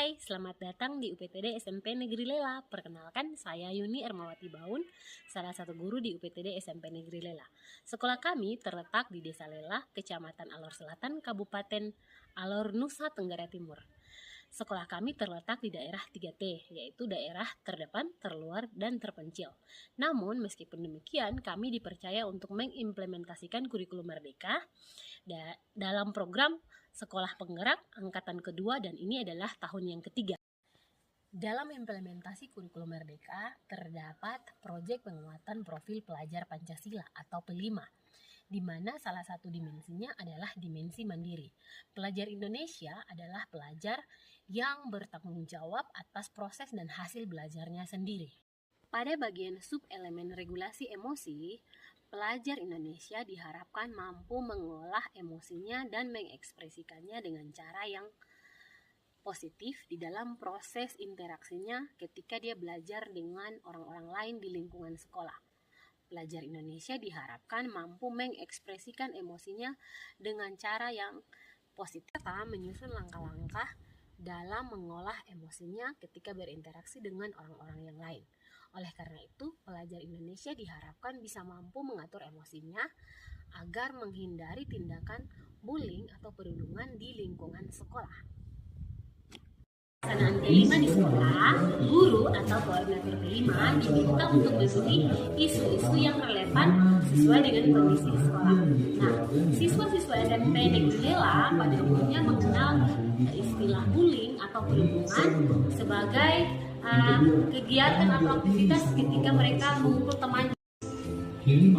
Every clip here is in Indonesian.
Hai, selamat datang di UPTD SMP Negeri Lela. Perkenalkan, saya Yuni Ermawati Baun, salah satu guru di UPTD SMP Negeri Lela. Sekolah kami terletak di Desa Lela, Kecamatan Alor Selatan, Kabupaten Alor, Nusa Tenggara Timur. Sekolah kami terletak di daerah 3T, yaitu daerah terdepan, terluar, dan terpencil. Namun, meskipun demikian, kami dipercaya untuk mengimplementasikan kurikulum Merdeka dalam program Sekolah Penggerak Angkatan Kedua, dan ini adalah tahun yang ketiga. Dalam implementasi kurikulum Merdeka, terdapat proyek penguatan profil pelajar Pancasila atau P5, di mana salah satu dimensinya adalah dimensi mandiri. Pelajar Indonesia adalah pelajar yang bertanggung jawab atas proses dan hasil belajarnya sendiri. Pada bagian sub-elemen regulasi emosi, pelajar Indonesia diharapkan mampu mengolah emosinya dan mengekspresikannya dengan cara yang positif di dalam proses interaksinya ketika dia belajar dengan orang-orang lain di lingkungan sekolah. Pelajar Indonesia diharapkan mampu mengekspresikan emosinya dengan cara yang positif, serta menyusun langkah-langkah dalam mengolah emosinya ketika berinteraksi dengan orang-orang yang lain. Oleh karena itu, pelajar Indonesia diharapkan bisa mampu mengatur emosinya agar menghindari tindakan bullying atau perundungan di lingkungan sekolah. Pelaksanaan P5 di sekolah, guru atau koordinator P5 diminta untuk memberi isu-isu yang relevan sesuai dengan kondisi di sekolah. Nah, siswa-siswa SMP Negeri Lela pada umumnya mengenal istilah bullying atau perundungan sebagai kegiatan atau aktivitas ketika mereka mengumpul teman.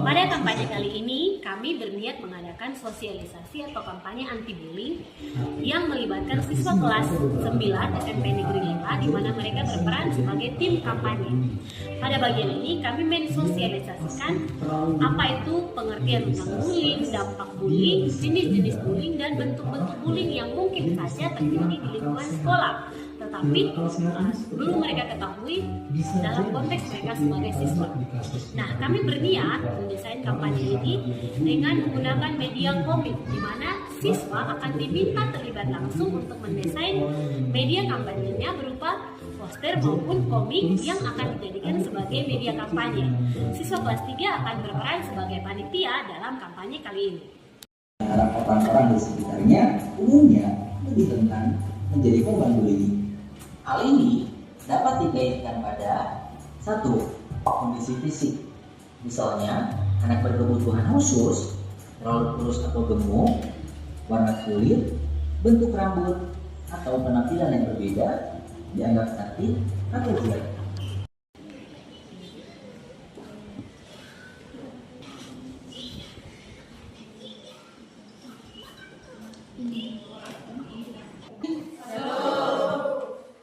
Pada kampanye kali ini, kami berniat mengadakan sosialisasi atau kampanye anti-bullying yang melibatkan siswa kelas 9 SMP Negeri Lela, di mana mereka berperan sebagai tim kampanye. Pada bagian ini, kami mensosialisasikan apa itu pengertian tentang bullying, dampak bullying, jenis-jenis bullying, dan bentuk-bentuk bullying yang mungkin saja terjadi di lingkungan sekolah, tetapi belum mereka ketahui dalam konteks mereka sebagai siswa. Nah, kami berniat mendesain kampanye ini dengan menggunakan media komik, di mana siswa akan diminta terlibat langsung untuk mendesain media kampanyenya berupa poster maupun komik yang akan dijadikan sebagai media kampanye. Siswa kelas 3 akan berperan sebagai panitia dalam kampanye kali ini. Orang-orang di sekitarnya umumnya lebih rentan menjadi korban bullying. Hal ini dapat dikaitkan pada satu, kondisi fisik. Misalnya, anak berkebutuhan khusus, terlalu kurus atau gemuk, warna kulit, bentuk rambut, atau penampilan yang berbeda dianggap cantik atau jelek.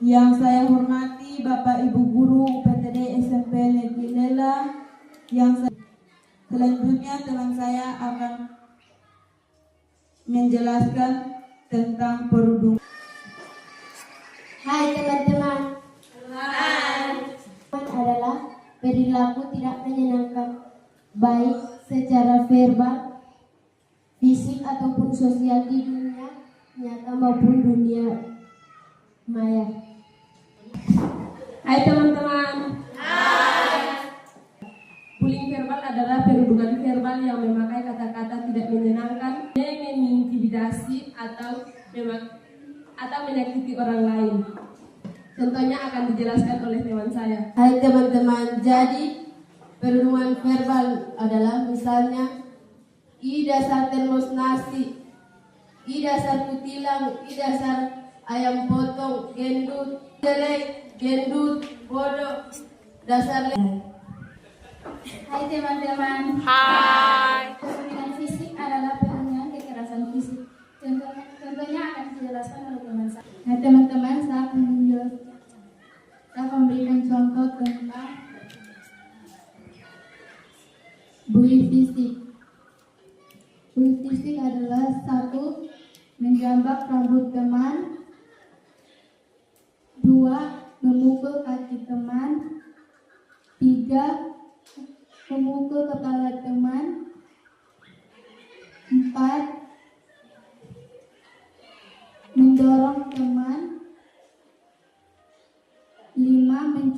Yang saya hormati Bapak Ibu Guru UPTD SMP Negeri Lela, selanjutnya teman saya akan menjelaskan tentang perundungan. Hai teman-teman. Hai. Adalah perilaku tidak menyenangkan, baik secara verbal, fisik ataupun sosial di dunia nyata maupun dunia maya. Hai teman-teman. Hai. Bullying verbal adalah perundungan verbal yang memakai kata-kata tidak menyenangkan, yang mengintimidasi atau menyakiti orang lain. Contohnya akan dijelaskan oleh teman saya. Hai teman-teman, jadi perundungan verbal adalah misalnya i dasar termos nasi, i dasar kutilang, i dasar ayam potong, gendut, jelek, gendut, bodoh, dasar Hai teman-teman. Hai. Perundungan fisik adalah perundungan kekerasan fisik. Contohnya akan dijelaskan oleh teman saya. Hai teman-teman, saya akan memberikan contoh tentang bullying fisik. Bullying fisik adalah satu, menjambak rambut teman, dua, memukul kaki teman, tiga, memukul kepala teman, empat, mendorong teman,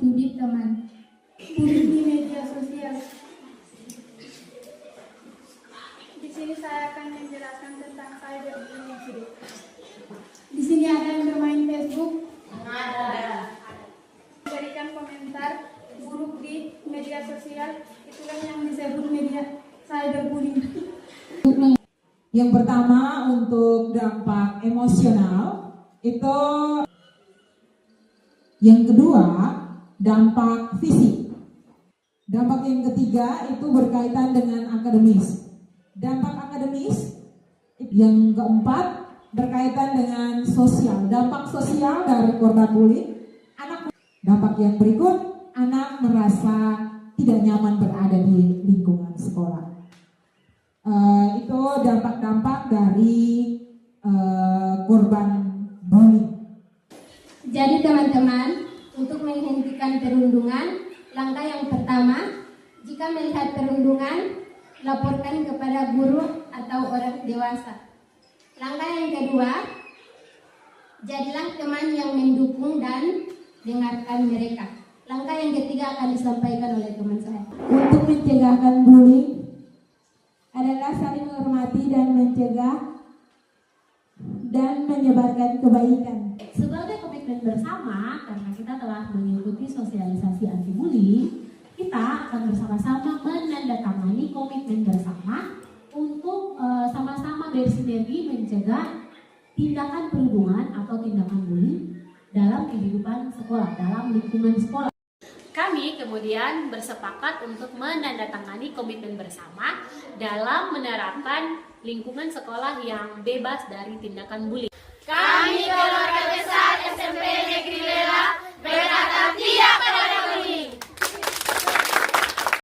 mencubit teman. Bullying di media sosial. Di sini saya akan menjelaskan tentang cyberbullying. Di sini ada yang bermain Facebook. Ada. Memberikan komentar buruk di media sosial, itulah yang disebut media cyberbullying. Yang pertama untuk dampak emosional itu, yang kedua dampak fisik, dampak yang ketiga itu berkaitan dengan akademis, dampak akademis yang keempat berkaitan dengan sosial, dampak sosial dari korban bullying. Dampak yang berikut, anak merasa tidak nyaman berada di lingkungan sekolah. Itu dampak-dampak dari korban bullying. Jadi teman-teman, untuk menghentikan perundungan, langkah yang pertama, jika melihat perundungan, laporkan kepada guru atau orang dewasa. Langkah yang kedua, jadilah teman yang mendukung dan dengarkan mereka. Langkah yang ketiga akan disampaikan oleh teman saya. Untuk mencegahkan bullying adalah saling menghormati dan mencegah dan menyebarkan kebaikan. Sebagai komitmen bersama, karena kita telah mengikuti sosialisasi anti bullying, kita akan bersama-sama menandatangani komitmen bersama untuk sama-sama bersinergi mencegah tindakan perundungan atau tindakan bullying dalam kehidupan sekolah, dalam lingkungan sekolah. Kami kemudian bersepakat untuk menandatangani komitmen bersama dalam menerapkan lingkungan sekolah yang bebas dari tindakan bullying. Kami keluarga besar